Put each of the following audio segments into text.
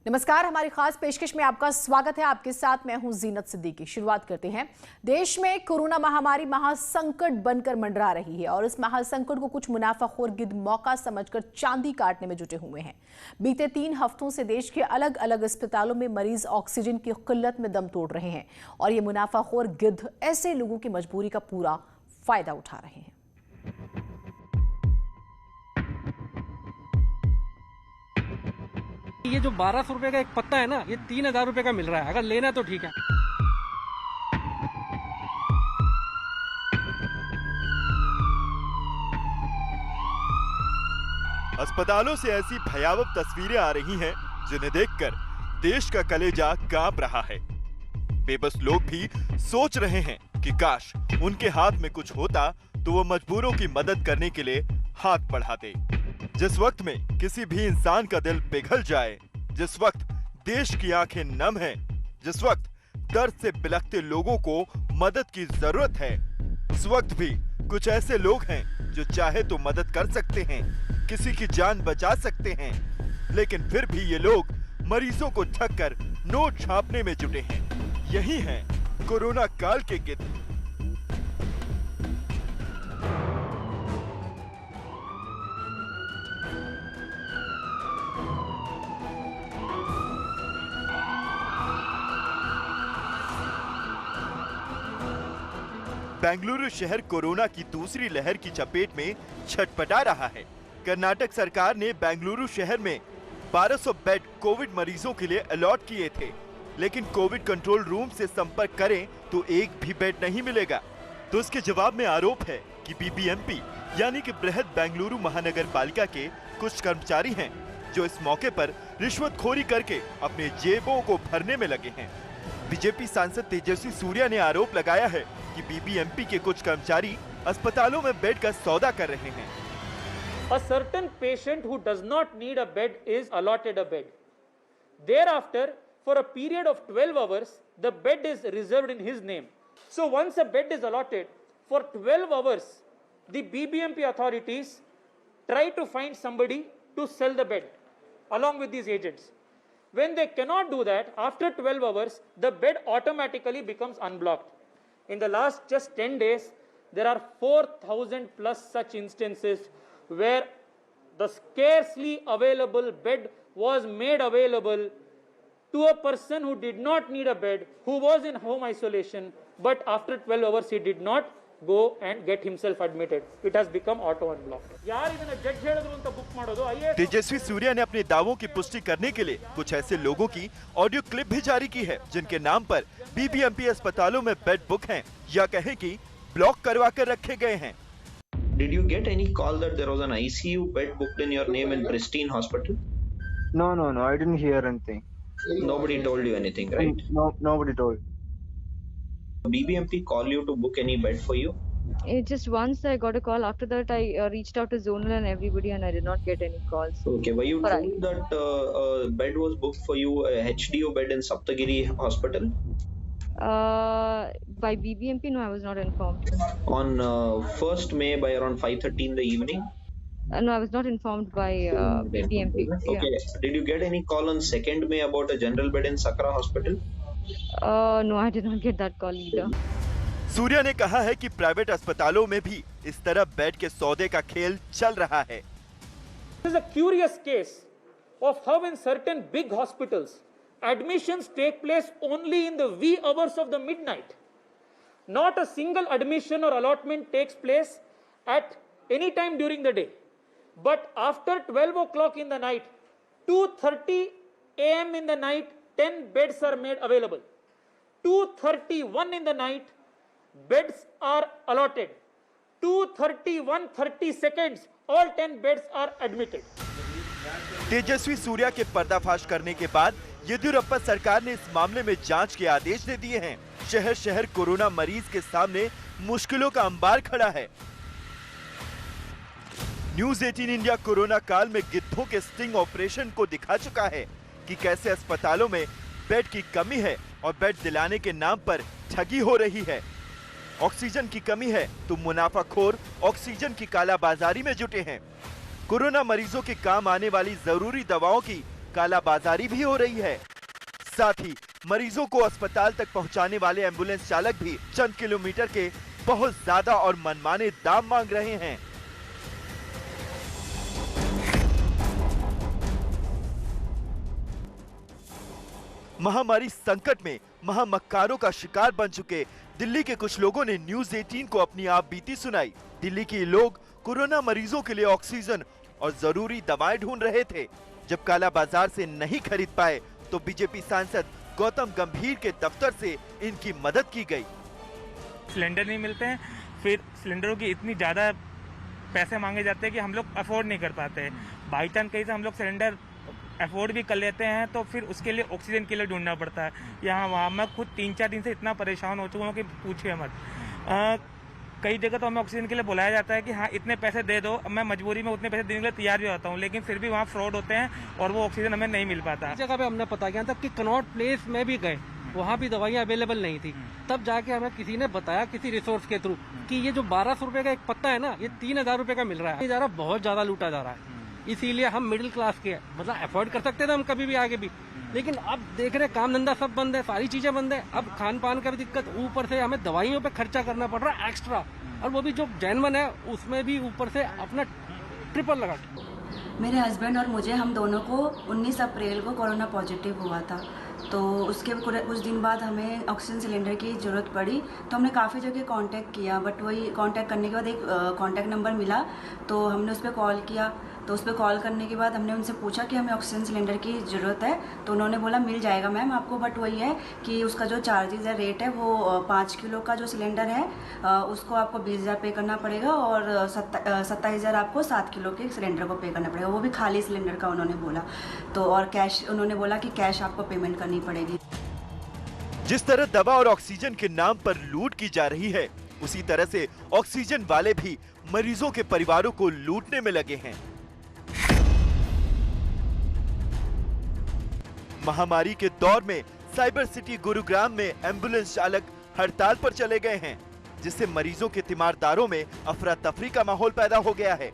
नमस्कार, हमारी खास पेशकश में आपका स्वागत है। आपके साथ मैं हूं जीनत सिद्दीकी। शुरुआत करते हैं। देश में कोरोना महामारी महासंकट बनकर मंडरा रही है और इस महासंकट को कुछ मुनाफाखोर गिद्ध मौका समझकर चांदी काटने में जुटे हुए हैं। बीते 3 हफ्तों से देश के अलग अलग अस्पतालों में मरीज ऑक्सीजन की किल्लत में दम तोड़ रहे हैं और ये मुनाफाखोर गिद्ध ऐसे लोगों की मजबूरी का पूरा फायदा उठा रहे हैं। ये जो 1200 रुपए का एक पत्ता है ना, ये 3000 रुपए का मिल रहा है। अगर लेना है तो ठीक है। अस्पतालों से ऐसी भयावह तस्वीरें आ रही हैं जिन्हें देखकर देश का कलेजा कांप रहा है। बेबस लोग भी सोच रहे हैं कि काश उनके हाथ में कुछ होता तो वो मजबूरों की मदद करने के लिए हाथ बढ़ाते। जिस वक्त में किसी भी इंसान का दिल पिघल जाए, जिस वक्त देश की आंखें नम हैं, जिस वक्त दर्द से बिलखते लोगों को मदद की जरूरत है, उस वक्त भी कुछ ऐसे लोग हैं जो चाहे तो मदद कर सकते हैं, किसी की जान बचा सकते हैं, लेकिन फिर भी ये लोग मरीजों को ठगकर नोट छापने में जुटे हैं। यही हैं कोरोना काल के गिद्ध। बेंगलुरु शहर कोरोना की दूसरी लहर की चपेट में छटपटा रहा है। कर्नाटक सरकार ने बेंगलुरु शहर में 1200 बेड कोविड मरीजों के लिए अलॉट किए थे, लेकिन कोविड कंट्रोल रूम से संपर्क करें तो एक भी बेड नहीं मिलेगा। तो इसके जवाब में आरोप है कि बीबीएमपी यानी कि बृहद बेंगलुरु महानगर पालिका के कुछ कर्मचारी हैं जो इस मौके पर रिश्वतखोरी करके अपने जेबों को भरने में लगे हैं। बीजेपी सांसद तेजस्वी सूर्या ने आरोप लगाया है कि बीबीएमपी के कुछ कर्मचारी अस्पतालों में बेड का सौदा कर रहे हैं। A certain patient who does not need a bed is allotted a bed. Thereafter, for a period of 12 hours, the bed is reserved in his name. So once a bed is allotted, for 12 hours, the BBMP authorities try to find somebody to sell the bed along with these agents. When they cannot do that, after 12 hours, the bed automatically becomes unblocked. In the last just 10 days, there are 4,000 plus such instances where the scarcely available bed was made available to a person who did not need a bed, who was in home isolation, but after 12 hours he did not go and get himself admitted. It has become auto unblocked. यार इतना जज ಹೇಳಿದ್ರು ಅಂತ book ಮಾಡೋದು आइए। तेजस्वी सूर्या ने अपने दावों की पुष्टि करने के लिए कुछ ऐसे लोगों की ऑडियो क्लिप भी जारी की है जिनके नाम पर बीबीएमपी अस्पतालों में बेड बुक हैं या कहें कि ब्लॉक करवा कर रखे गए हैं। Did you get any call that there was an ICU bed booked in your name in Pristine Hospital? No, I didn't hear anything. Nobody told you anything, right? No, nobody told. BBMP call you to book any bed for you? Just once I got a call. After that, I reached out to zonal and everybody, and I did not get any calls. Okay, were you told that a bed was booked for you, a HDO bed in Saptagiri Hospital? By BBMP, no, I was not informed. On 1st May by around 5:30 in the evening? No, I was not informed by BBMP. Okay, did you get any call on 2nd May about a general bed in Sakra Hospital? No, I did not get that call either. Surya ने कहा है कि private अस्पतालों में भी इस तरह bed के सौदे का खेल चल रहा है। This is a curious case of how in certain big hospitals admissions take place only in the wee hours of the midnight. Not a single admission or allotment takes place at any time during the day. But after 12 o'clock in the night, 2:30 a.m. in the night, 10 beds are made available. 2:31 in the night, beds are allotted. 2:31, 30 seconds, all 10 beds are admitted. Tejasvi Surya के पर्दाफाश करने के बाद येदियुरप्पा सरकार ने इस मामले में जांच के आदेश दे दिए हैं। शहर शहर कोरोना मरीज के सामने मुश्किलों का अंबार खड़ा है। न्यूज 18 इंडिया कोरोना काल में गिद्धों के स्टिंग ऑपरेशन को दिखा चुका है कि कैसे अस्पतालों में बेड की कमी है और बेड दिलाने के नाम पर ठगी हो रही है। ऑक्सीजन की कमी है तो मुनाफाखोर ऑक्सीजन की कालाबाजारी में जुटे हैं। कोरोना मरीजों के काम आने वाली जरूरी दवाओं की कालाबाजारी भी हो रही है। साथ ही मरीजों को अस्पताल तक पहुंचाने वाले एम्बुलेंस चालक भी चंद किलोमीटर के बहुत ज्यादा और मनमाने दाम मांग रहे हैं। महामारी संकट में महामक्कारों का शिकार बन चुके दिल्ली के कुछ लोगों ने न्यूज 18 को अपनी आप बीती सुनाई। दिल्ली के लोग कोरोना मरीजों के लिए ऑक्सीजन और जरूरी दवाएं ढूंढ रहे थे। जब काला बाजार से नहीं खरीद पाए तो बीजेपी सांसद गौतम गंभीर के दफ्तर से इनकी मदद की गई। सिलेंडर नहीं मिलते हैं, फिर सिलेंडरों की इतनी ज़्यादा पैसे मांगे जाते हैं कि हम लोग अफोर्ड नहीं कर पाते। बाई चांस कहीं से हम लोग सिलेंडर अफोर्ड भी कर लेते हैं तो फिर उसके लिए ऑक्सीजन के लिए ढूंढना पड़ता है यहाँ वहाँ। मैं खुद 3-4 दिन से इतना परेशान हो चुका हूँ कि पूछिए मत। कई जगह तो हमें ऑक्सीजन के लिए बुलाया जाता है कि हाँ इतने पैसे दे दो, मैं मजबूरी में उतने पैसे देने के लिए तैयार भी होता हूँ, लेकिन फिर भी वहाँ फ्रॉड होते हैं और वो ऑक्सीजन हमें नहीं मिल पाता। इस जगह पे हमने पता किया तब कि कनॉट प्लेस में भी गए, वहाँ भी दवाइयाँ अवेलेबल नहीं थी। तब जाके हमें किसी ने बताया किसी रिसोर्स के थ्रू कि ये जो 1200 रुपए का एक पत्ता है ना, ये 3000 रुपए का मिल रहा है। ये बहुत ज्यादा लूटा जा रहा है। इसीलिए हम मिडिल क्लास के मतलब अफोर्ड कर सकते थे हम कभी भी आगे भी, लेकिन अब देख रहे काम धंधा सब बंद है, सारी चीजें बंद है। अब खान पान का भी दिक्कत, ऊपर से हमें दवाइयों पे खर्चा करना पड़ रहा है एक्स्ट्रा, और वो भी जो जेन्युइन है उसमें भी ऊपर से अपना ट्रिपल लगा। मेरे हस्बैंड और मुझे, हम दोनों को 19 अप्रैल को कोरोना पॉजिटिव हुआ था। तो उसके कुछ दिन बाद हमें ऑक्सीजन सिलेंडर की ज़रूरत पड़ी, तो हमने काफ़ी जगह कांटेक्ट किया, बट वही कांटेक्ट करने के बाद एक कांटेक्ट नंबर मिला, तो हमने उस पर कॉल किया। तो उस पर कॉल करने के बाद हमने उनसे पूछा कि हमें ऑक्सीजन सिलेंडर की ज़रूरत है, तो उन्होंने बोला मिल जाएगा मैम आपको, बट वही है कि उसका जो चार्जेस है, रेट है, वो 5 किलो का जो सिलेंडर है उसको आपको 20,000 पे करना पड़ेगा, और 27,000 आपको 7 किलो के सिलेंडर को पे करना पड़ेगा, वो भी खाली सिलेंडर का उन्होंने बोला। तो और कैश, उन्होंने बोला कि कैश आपको पेमेंट करनी पड़ेगी। जिस तरह दवा और ऑक्सीजन के नाम पर लूट की जा रही है, उसी तरह से ऑक्सीजन वाले भी मरीजों के परिवारों को लूटने में लगे हैं। महामारी के दौर में साइबर सिटी गुरुग्राम में एम्बुलेंस चालक हड़ताल पर चले गए हैं, जिससे मरीजों के तीमारदारों में अफरा तफरी का माहौल पैदा हो गया है।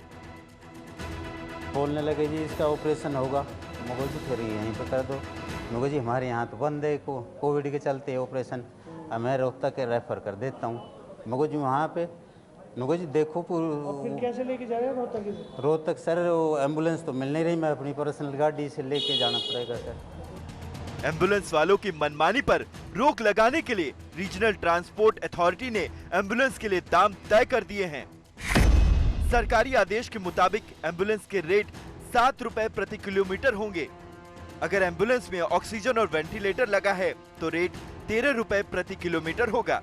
बोलने लगे जी इसका ऑपरेशन होगा, मगो जी फिर यहीं पर कर दो। मगो जी हमारे यहाँ तो बंद है, कोविड के चलते ऑपरेशन, मैं रोहतक के रेफर कर देता हूँ। मगो जी वहाँ पे मगो जी देखो फिर कैसे लेके जा रहे हैं रोहतक? रोहतक सर वो एम्बुलेंस तो मिल नहीं रही, मैं अपनी पर्सनल गाड़ी से लेके जाना पड़ेगा सर। एम्बुलेंस वालों की मनमानी पर रोक लगाने के लिए रीजनल ट्रांसपोर्ट अथॉरिटी ने एम्बुलेंस के लिए दाम तय कर दिए हैं। सरकारी आदेश के मुताबिक एम्बुलेंस के रेट 7 रुपए प्रति किलोमीटर होंगे। अगर एम्बुलेंस में ऑक्सीजन और वेंटिलेटर लगा है तो रेट 13 रुपए प्रति किलोमीटर होगा।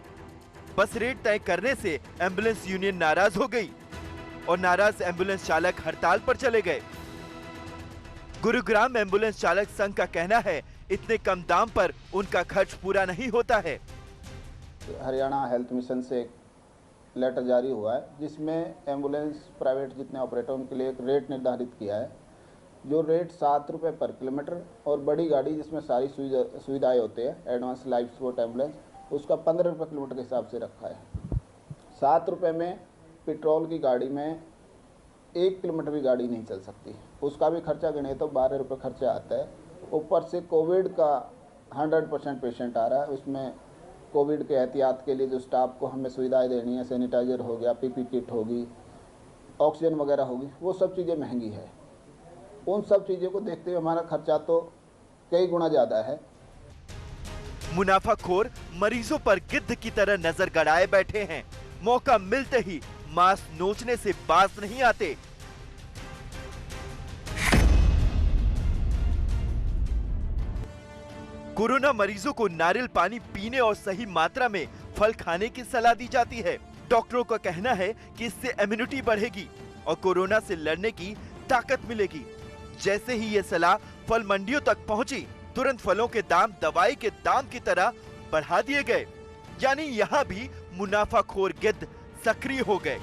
बस रेट तय करने से एम्बुलेंस यूनियन नाराज हो गई और नाराज एम्बुलेंस चालक हड़ताल पर चले गए। गुरुग्राम एम्बुलेंस चालक संघ का कहना है इतने कम दाम पर उनका खर्च पूरा नहीं होता है। हरियाणा हेल्थ मिशन से एक लेटर जारी हुआ है जिसमें एम्बुलेंस प्राइवेट जितने ऑपरेटर उनके लिए एक रेट निर्धारित किया है, जो रेट 7 रुपये पर किलोमीटर, और बड़ी गाड़ी जिसमें सारी सुविधाएं होते हैं, एडवांस लाइफ सपोर्ट एम्बुलेंस, उसका 15 रुपये किलोमीटर के हिसाब से रखा है। 7 रुपये में पेट्रोल की गाड़ी में 1 किलोमीटर भी गाड़ी नहीं चल सकती, उसका भी खर्चा गिने तो 12 रुपये खर्चा आता है। ऊपर से कोविड का 100% पेशेंट आ रहा है, उसमें कोविड के एहतियात के लिए जो स्टाफ को हमें सुविधाएं देनी है, सैनिटाइजर हो गया, पीपी किट होगी, ऑक्सीजन वगैरह होगी, वो सब चीज़ें महंगी है। उन सब चीज़ों को देखते हुए हमारा खर्चा तो कई गुना ज़्यादा है। मुनाफाखोर मरीजों पर गिद्ध की तरह नजर गड़ाए बैठे हैं। मौका मिलते ही मांस नोचने से बाज नहीं आते। कोरोना मरीजों को नारियल पानी पीने और सही मात्रा में फल खाने की सलाह दी जाती है। डॉक्टरों का कहना है कि इससे इम्यूनिटी बढ़ेगी और कोरोना से लड़ने की ताकत मिलेगी। जैसे ही ये सलाह फल मंडियों तक पहुंची, तुरंत फलों के दाम दवाई के दाम की तरह बढ़ा दिए गए। यानी यहाँ भी मुनाफाखोर गिद्ध सक्रिय हो गए।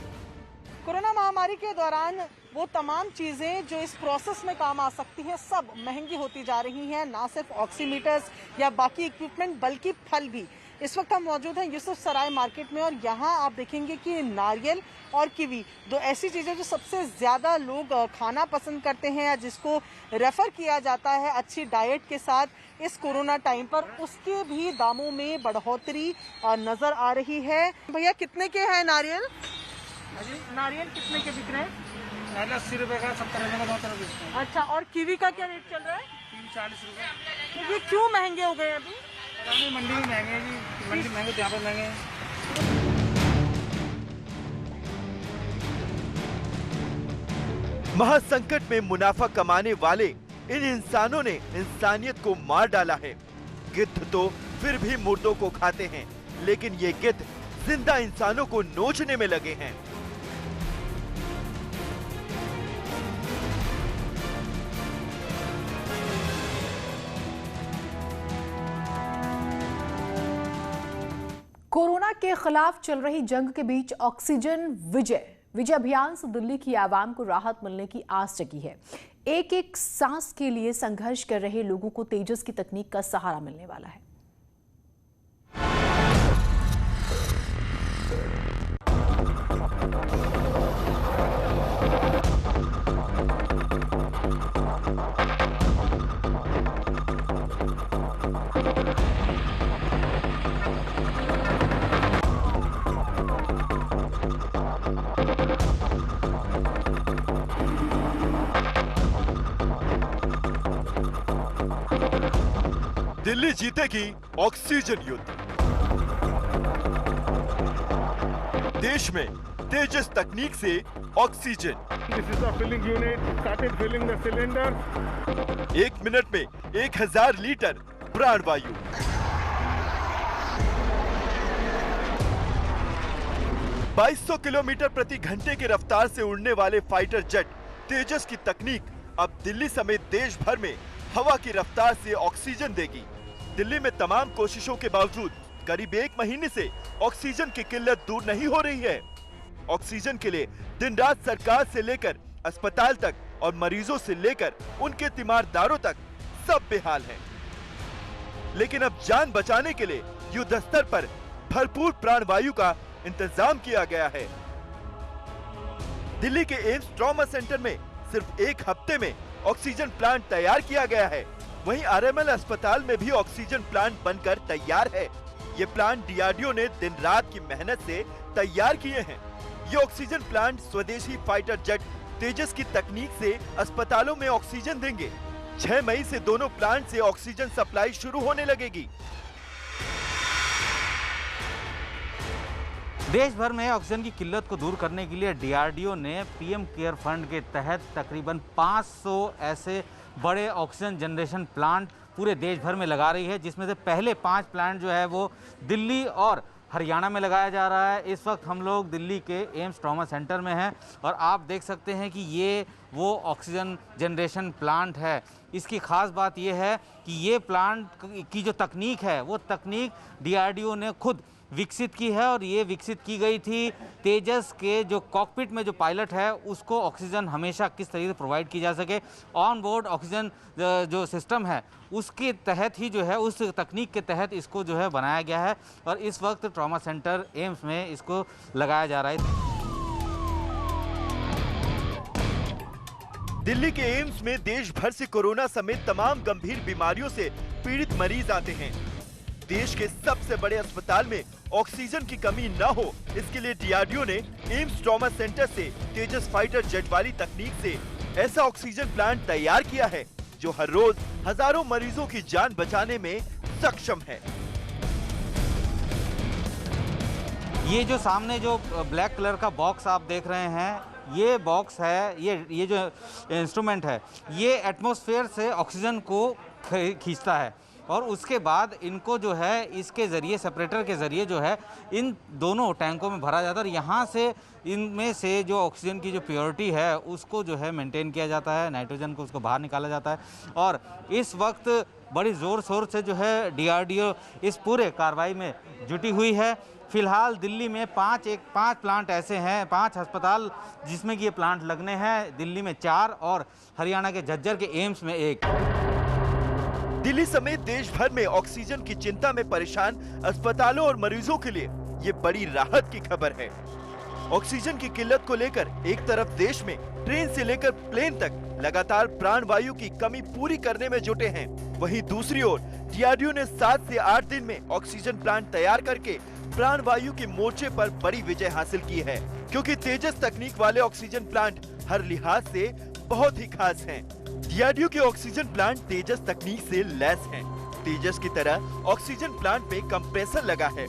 कोरोना महामारी के दौरान वो तमाम चीज़ें जो इस प्रोसेस में काम आ सकती हैं सब महंगी होती जा रही हैं। ना सिर्फ ऑक्सीमीटर्स या बाकी इक्विपमेंट बल्कि फल भी। इस वक्त हम मौजूद हैं यूसुफ सराय मार्केट में और यहाँ आप देखेंगे कि नारियल और कीवी दो ऐसी चीज़ें जो सबसे ज़्यादा लोग खाना पसंद करते हैं या जिसको रेफ़र किया जाता है अच्छी डाइट के साथ इस कोरोना टाइम पर, उसके भी दामों में बढ़ोतरी नज़र आ रही है। भैया कितने के हैं नारियल? नारियल कितने के बिक रहे हैं? 80 रुपये का, 70 रुपये का, 2 तरह बेचते हैं। अच्छा, और कीवी का क्या रेट चल रहा है? 40 रुपये। ये क्यों महंगे हो गए अभी? मंडी में महंगे हैं जी, मंडी महंगे तो यहाँ पर महंगे हैं। महासंकट में मुनाफा कमाने वाले इन इंसानों ने इंसानियत को मार डाला है। गिद्ध तो फिर भी मुर्दों को खाते हैं, लेकिन ये गिद्ध जिंदा इंसानों को नोचने में लगे हैं। कोरोना के खिलाफ चल रही जंग के बीच ऑक्सीजन विजय अभियान से दिल्ली की आवाम को राहत मिलने की आस जगी है। एक एक सांस के लिए संघर्ष कर रहे लोगों को तेजस की तकनीक का सहारा मिलने वाला है। दिल्ली जीतेगी ऑक्सीजन युद्ध। देश में तेजस तकनीक से oxygen. This is the filling unit. Started filling the cylinder. 1 minute में 1000 लीटर प्राणवायु। $2200 किलोमीटर प्रति घंटे की रफ्तार से उड़ने वाले फाइटर जेट तेजस की तकनीक अब दिल्ली समेत देश भर में हवा की रफ्तार से ऑक्सीजन देगी। दिल्ली में तमाम कोशिशों के बावजूद करीब 1 महीने से ऑक्सीजन की किल्लत दूर नहीं हो रही है। ऑक्सीजन के लिए दिन रात सरकार से लेकर अस्पताल तक और मरीजों से लेकर उनके तीमारदारों तक सब बेहाल हैं। लेकिन अब जान बचाने के लिए युद्ध स्तर पर भरपूर प्राणवायु का इंतजाम किया गया है। दिल्ली के एम्स ट्रॉमा सेंटर में सिर्फ 1 हफ्ते में ऑक्सीजन प्लांट तैयार किया गया है। वहीं आरएमएल अस्पताल में भी ऑक्सीजन प्लांट बनकर तैयार है। ये प्लांट डीआरडीओ ने दिन रात की मेहनत से तैयार किए हैं। ये ऑक्सीजन प्लांट स्वदेशी फाइटर जेट तेजस की तकनीक से अस्पतालों में ऑक्सीजन देंगे। 6 मई से दोनों प्लांट से ऑक्सीजन सप्लाई शुरू होने लगेगी। देश भर में ऑक्सीजन की किल्लत को दूर करने के लिए डीआरडीओ ने पीएम केयर फंड के तहत तकरीबन 500 ऐसे बड़े ऑक्सीजन जनरेशन प्लांट पूरे देश भर में लगा रही है, जिसमें से पहले 5 प्लांट जो है वो दिल्ली और हरियाणा में लगाया जा रहा है। इस वक्त हम लोग दिल्ली के एम्स ट्रॉमा सेंटर में हैं और आप देख सकते हैं कि ये वो ऑक्सीजन जनरेशन प्लांट है। इसकी ख़ास बात ये है कि ये प्लांट की जो तकनीक है वो तकनीक डीआरडीओ ने खुद विकसित की है और ये विकसित की गई थी तेजस के जो कॉकपिट में जो पायलट है उसको ऑक्सीजन हमेशा किस तरीके से प्रोवाइड की जा सके, ऑन बोर्ड ऑक्सीजन जो सिस्टम है उसके तहत ही जो है उस तकनीक के तहत इसको जो है बनाया गया है और इस वक्त ट्रॉमा सेंटर एम्स में इसको लगाया जा रहा है। दिल्ली के एम्स में देश भर से कोरोना समेत तमाम गंभीर बीमारियों से पीड़ित मरीज आते हैं। देश के सबसे बड़े अस्पताल में ऑक्सीजन की कमी न हो, इसके लिए डीआरडीओ ने एम्स ट्रॉमा सेंटर से तेजस फाइटर जेट वाली तकनीक से ऐसा ऑक्सीजन प्लांट तैयार किया है जो हर रोज हजारों मरीजों की जान बचाने में सक्षम है। ये जो सामने जो ब्लैक कलर का बॉक्स आप देख रहे हैं, ये बॉक्स है, ये जो इंस्ट्रूमेंट है, ये एटमॉस्फेयर से ऑक्सीजन को खींचता है और उसके बाद इनको जो है इसके ज़रिए सेपरेटर के ज़रिए जो है इन दोनों टैंकों में भरा जाता है और यहाँ से इनमें से जो ऑक्सीजन की जो प्योरिटी है उसको जो है मेंटेन किया जाता है, नाइट्रोजन को उसको बाहर निकाला जाता है। और इस वक्त बड़ी ज़ोर शोर से जो है डीआरडीओ इस पूरे कार्रवाई में जुटी हुई है। फिलहाल दिल्ली में 5 प्लांट ऐसे हैं, 5 अस्पताल जिसमें कि ये प्लांट लगने हैं। दिल्ली में 4 और हरियाणा के झज्जर के एम्स में 1। दिल्ली समेत देश भर में ऑक्सीजन की चिंता में परेशान अस्पतालों और मरीजों के लिए ये बड़ी राहत की खबर है। ऑक्सीजन की किल्लत को लेकर एक तरफ देश में ट्रेन से लेकर प्लेन तक लगातार प्राणवायु की कमी पूरी करने में जुटे हैं, वहीं दूसरी ओर डीआरडीओ ने 7 से 8 दिन में ऑक्सीजन प्लांट तैयार करके प्राणवायु के मोर्चे पर बड़ी विजय हासिल की है, क्योंकि तेजस तकनीक वाले ऑक्सीजन प्लांट हर लिहाज से बहुत ही खास हैं। डीआरडीओ के ऑक्सीजन प्लांट तेजस तकनीक से लैस हैं। तेजस की तरह ऑक्सीजन प्लांट में कंप्रेसर लगा है।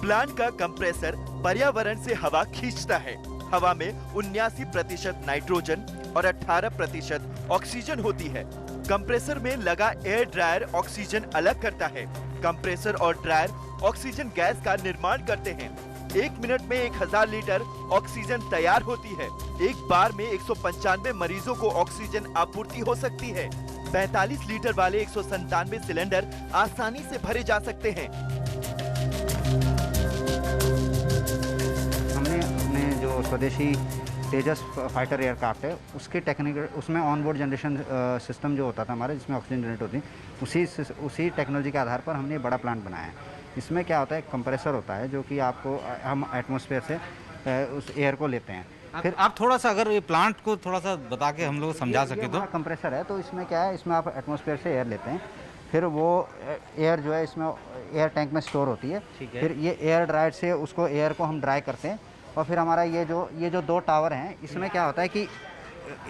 प्लांट का कंप्रेसर पर्यावरण से हवा खींचता है। हवा में 79% नाइट्रोजन और 18% ऑक्सीजन होती है। कंप्रेसर में लगा एयर ड्रायर ऑक्सीजन अलग करता है। कंप्रेसर और ड्रायर ऑक्सीजन गैस का निर्माण करते हैं। 1 मिनट में 1000 लीटर ऑक्सीजन तैयार होती है। एक बार में 195 मरीजों को ऑक्सीजन आपूर्ति हो सकती है। 45 लीटर वाले 197 सिलेंडर आसानी से भरे जा सकते हैं। हमने अपने जो स्वदेशी तेजस फाइटर एयरक्राफ्ट है उसके टेक्निकल उसमें ऑनबोर्ड जनरेशन सिस्टम जो होता था हमारा, जिसमें ऑक्सीजन जनरेट होती है, उसी टेक्नोलॉजी के आधार पर हमने बड़ा प्लांट बनाया है। इसमें क्या होता है, कंप्रेसर होता है जो कि आपको हम एटमॉस्फेयर से उस एयर को लेते हैं। फिर आप थोड़ा सा अगर ये प्लांट को थोड़ा सा बता के हम लोग समझा सके तो। कंप्रेसर है तो इसमें क्या है, इसमें आप एटमॉस्फेयर से एयर लेते हैं, फिर वो एयर जो है इसमें एयर टैंक में स्टोर होती है। फिर ये एयर ड्रायर से उसको एयर को हम ड्राई करते हैं और फिर हमारा ये जो 2 टावर हैं, इसमें क्या होता है कि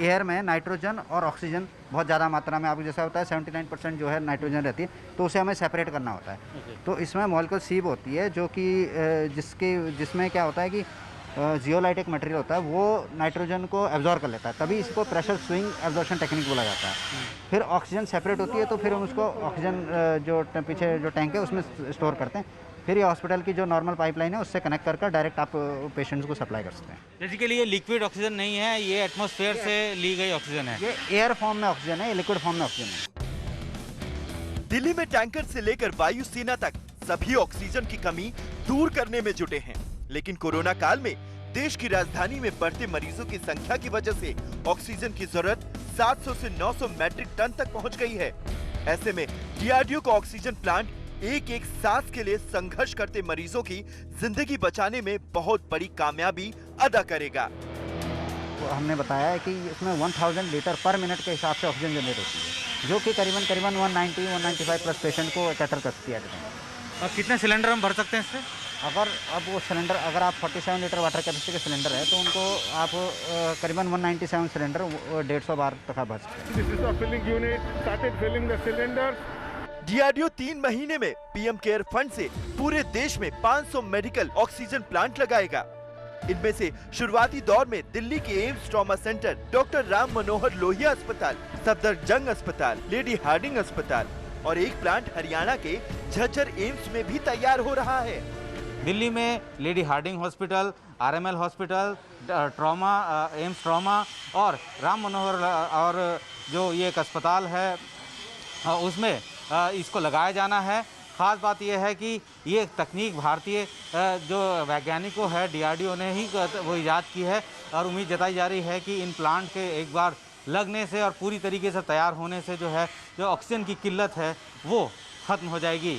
एयर में नाइट्रोजन और ऑक्सीजन बहुत ज़्यादा मात्रा में, आपको जैसा होता है 79% जो है नाइट्रोजन रहती है, तो उसे हमें सेपरेट करना होता है। तो इसमें मॉलिक्यूल सीब होती है जो कि जिसमें क्या होता है कि जियोलाइटिक मटेरियल होता है, वो नाइट्रोजन को एब्जॉर्ब कर लेता है, तभी इसको प्रेशर स्विंग एब्जॉर्प्शन टेक्निक बोला जाता है। फिर ऑक्सीजन सेपरेट होती है तो फिर हम उसको ऑक्सीजन जो पीछे जो टैंक है उसमें स्टोर करते हैं। फिर ये हॉस्पिटल की जो नॉर्मल पाइपलाइन है उससे कनेक्ट कर डायरेक्ट आप पेशेंट्स को सप्लाई कर सकते हैं। बेसिकली ये लिक्विड ऑक्सीजन नहीं है, ये एटमॉस्फेयर से ली गई ऑक्सीजन है। ये एयर फॉर्म में ऑक्सीजन है, ये लिक्विड फॉर्म में ऑक्सीजन है। दिल्ली में टैंकर से लेकर वायुसेना तक सभी ऑक्सीजन की कमी दूर करने में जुटे हैं, लेकिन कोरोना काल में देश की राजधानी में बढ़ते मरीजों की संख्या की वजह से ऑक्सीजन की जरूरत 700 से 900 मैट्रिक टन तक पहुंच गई है। ऐसे में डीआरडीओ का ऑक्सीजन प्लांट एक सांस के लिए संघर्ष करते मरीजों की जिंदगी बचाने में बहुत बड़ी कामयाबी अदा करेगा। तो हमने बताया है कि इसमें 1000 लीटर पर मिनट के हिसाब से ऑक्सीजन जनरेट होती है, जो कि करीबन 195 प्लस पेशेंट को कैटर कर सकती है। और कितने सिलेंडर हम भर सकते हैं इससे? अगर आप 47 लीटर वाटर कैपेसिटी के सिलेंडर है तो उनको आप करीबन 197 सिलेंडर 150 बार तक भर सकते हैं। डीआरडीओ 3 महीने में पीएम केयर फंड से पूरे देश में 500 मेडिकल ऑक्सीजन प्लांट लगाएगा। इनमें से शुरुआती दौर में दिल्ली के AIIMS trauma centre, doctor Ram Manohar Lohia अस्पताल, सफदरजंग अस्पताल, लेडी हार्डिंग अस्पताल और एक प्लांट हरियाणा के झज्जर एम्स में भी तैयार हो रहा है। दिल्ली में Lady Hardinge Hospital, RML hospital, trauma, AIIMS trauma और राम मनोहर और जो ये एक अस्पताल है उसमें इसको लगाया जाना है। ख़ास बात यह है कि ये तकनीक भारतीय जो वैज्ञानिकों है डीआरडीओ ने ही वो इजाद की है और उम्मीद जताई जा रही है कि इन प्लांट के एक बार लगने से और पूरी तरीके से तैयार होने से जो है जो ऑक्सीजन की किल्लत है वो ख़त्म हो जाएगी।